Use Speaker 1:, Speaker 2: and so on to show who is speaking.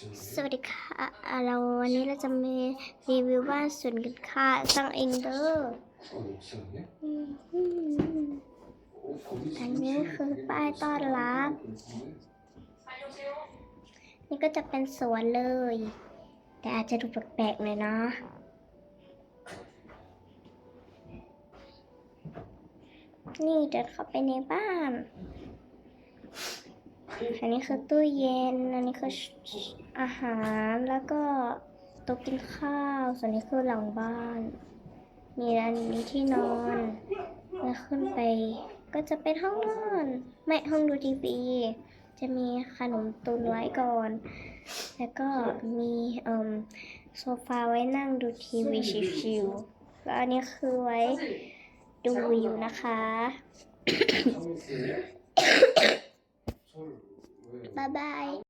Speaker 1: สวัสดีค่ะเราวันนี้เราจะมีรีวิวบ้านสวนกันค่ะสร้างเองเด้ออันนี้คือป้ายต้อนรับ นี่ก็จะเป็นสวนเลย แต่อาจจะดูแปลกๆหน่อยนะนี่เดินเข้าไปในบ้าน อันนี้คือตู้เย็น อันนี้คืออาหารแล้วก็โต๊ะกินข้าว ส่วนนี้คือหลังบ้าน มีอันนี้ที่นอน แล้วขึ้นไปก็จะเป็นห้องนอน ไม่ห้องดูทีวี จะมีขนมตุนไว้ก่อน แล้วก็มีโซฟาไว้นั่งดูทีวีชิวๆแล้วอันนี้คือไว้ดูวิวนะคะ บ๊ายบาย